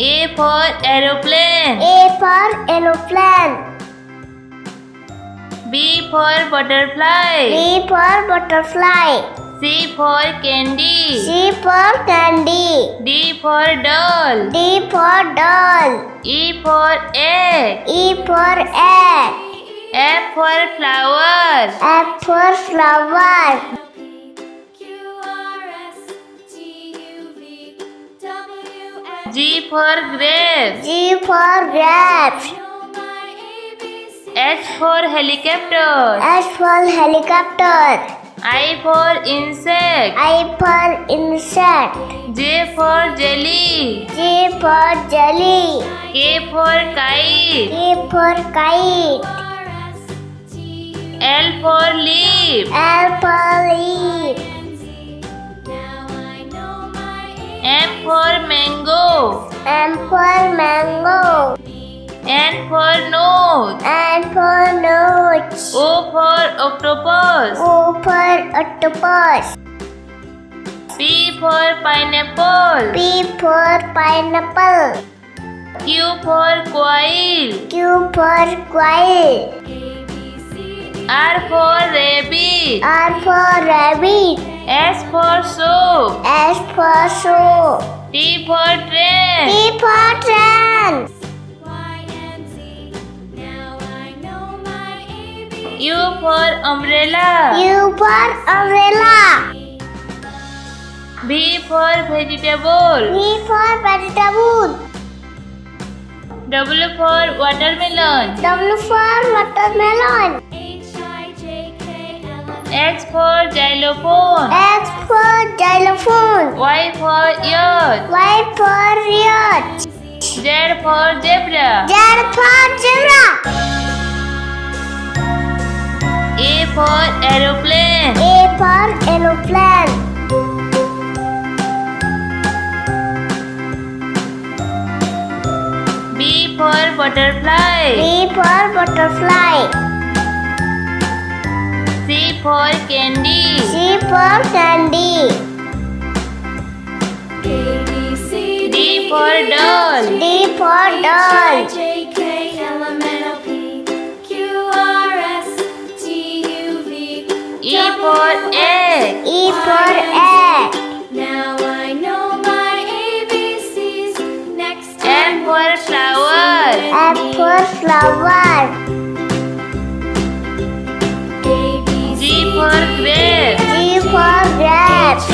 A for aeroplane. A for aeroplane. B for butterfly. B for butterfly. C for candy. C for candy. D for doll. D for doll. E for egg. E for egg. F for flower. F for flower. G for grapes. G for grapes. H for helicopter. H for helicopter. I for insect. I for insect. J for jelly. J for jelly. K for kite. K for kite. L for leaf. L for leaf. M for mango. M for mango. N for nose. N for nose. O for octopus. O for octopus. P for pineapple. P for pineapple. Q for quail. Q for quail. R for rabbit. R for rabbit. S for soap. S for soap. T for train. T for train. U for umbrella. U for umbrella. V for vegetable. V for vegetable. W for watermelon. W for watermelon. X for xylophone. X for xylophone. Y for yacht. Y for yacht. Z for zebra. Z for zebra. A for aeroplane. A for aeroplane. B for butterfly. B for butterfly. C for candy. C for candy. D for doll. D for doll. E for egg. E for egg. Now I know my ABCs. Next F time for flower. F for flower. G for grape. G for grapes.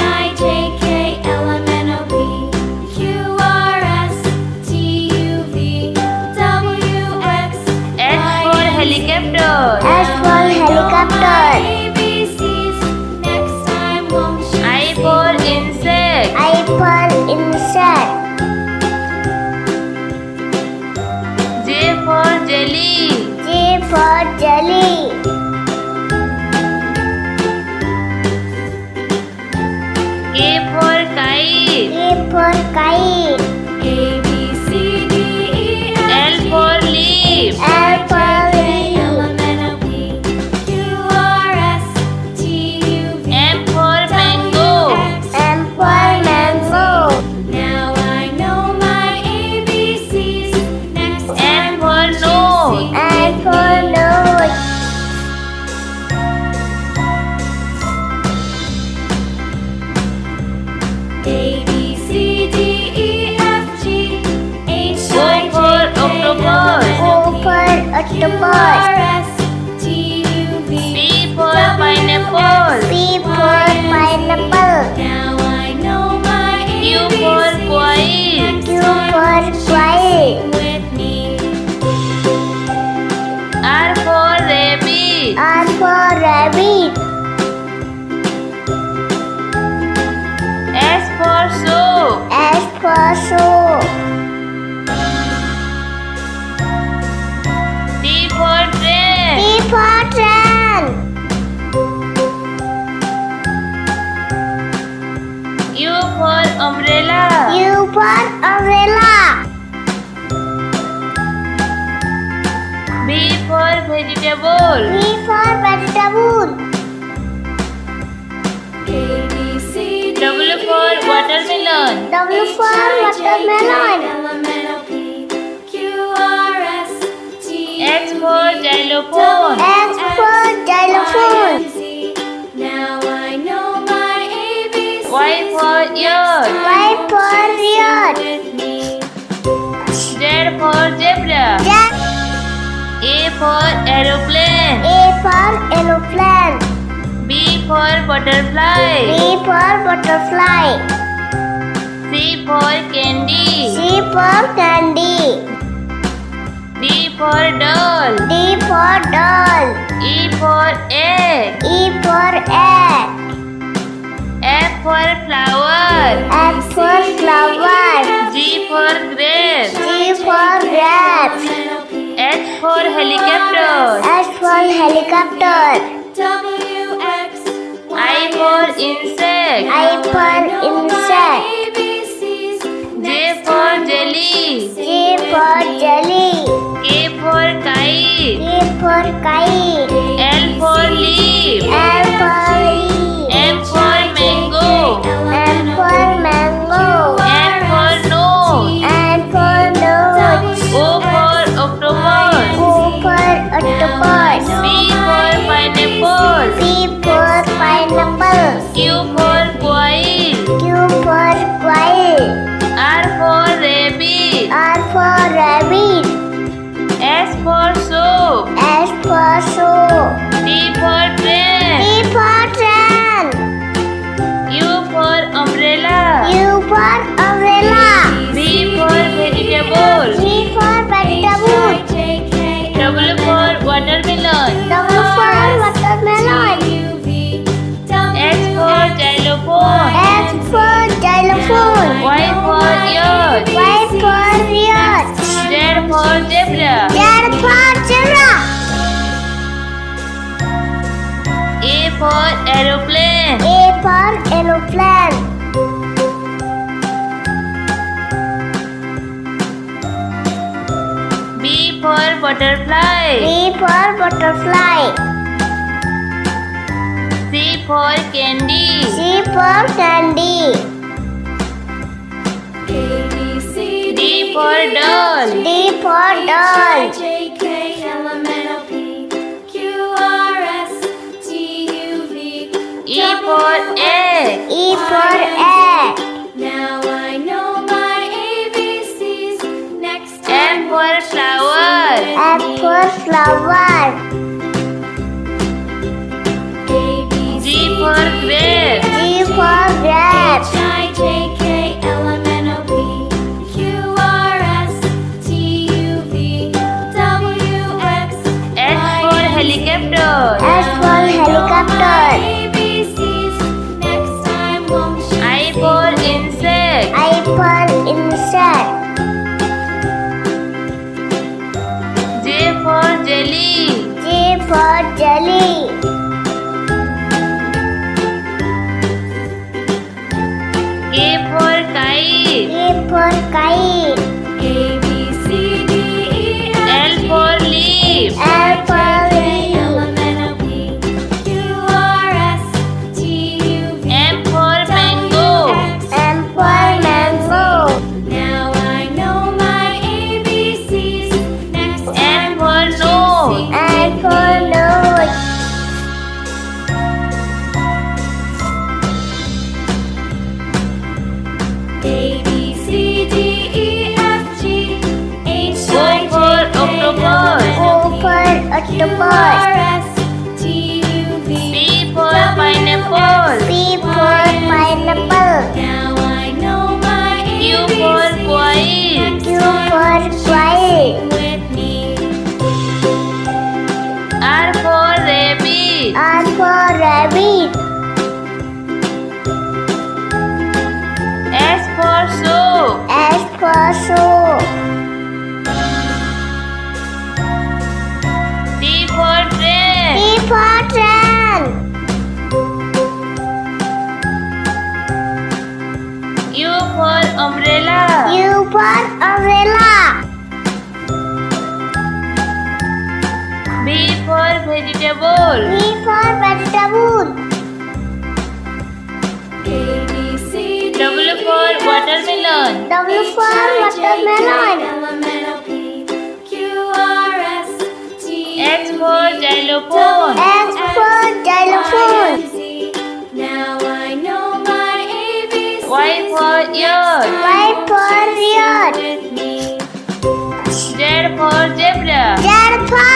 H for helicopter. S for helicopter. I for insect. I for insect. J for jelly. J for jelly. K for kite. K for kite. L for leaf. L for leaf. M for mango. M for mango. Now I know my ABCs. Next N for nose. N for nose. A B C D E F G H O I for J K octopus. O for octopus. S T U V. P for pineapple. P for pineapple. Now I know my Q for quail. Q for quail. with me. R for rabbit. R for rabbit. S for soap. S for soap. T for train. T for train. U for umbrella. U for umbrella. V for vegetable. V for vegetable. A B C D W for watermelon. W for watermelon. xylophone. X for xylophone. Now I know my ABCs. Y for yacht. Y for yacht. With me. Z for zebra. Z. A for aeroplane. A for aeroplane. B for butterfly. B for butterfly. C for candy. C for candy. D for doll. D for doll. E for egg. E for egg. F for flower. F for flower. G for grape. G for grapes. H for helicopter. H for helicopter. WX. I for insect. I for insect. ABCs. J for jelly. J for jelly. K for kite. K for kite. L for leaf. L for leaf. M for mango. M for mango. N for nose. N for nose. O for octopus. O for octopus. P for pineapple. P for pineapple. Q for quail. Q for quail. R for rabbit. R for rabbit. S for soap. S for soap. T for train. T for train. U for umbrella. U for umbrella. V for vegetable. V for vegetable. W for watermelon. W for watermelon. X for xylophone. X for xylophone. Y for yacht. Y for yacht. Z for zebra. Z for zebra. A for aeroplane. A for aeroplane. B for butterfly. B for butterfly. C for candy. C for candy. D for doll. D for doll. E for egg. E for egg. Now I know my ABCs. Next F time. for flower. F for flower. G for grape. G for grapes. H for helicopter. S for helicopter. I for insect. I for insect. J for jelly. J for jelly. K for kite. K for kite. L for leaf. L for leaf. M for mango. M for mango. Now I know my ABCs. Next N for nose. N for nose. A B C D E F G H O I for J K octopus. O for octopus. S T U V. P for pineapple. P for pineapple. Now I know my Q for quail. Q for quail. with me. R for rabbit. R for rabbit. S for soap. S for soap. T for train. T for train. U for umbrella. U for umbrella. V for vegetable. V for vegetable. A B C D W for watermelon. W for watermelon. L M N O P Q R S T X for xylophone. X for xylophone. Now I know my ABC. Y for yard. Y for yard. With me. Z for zebra. Z for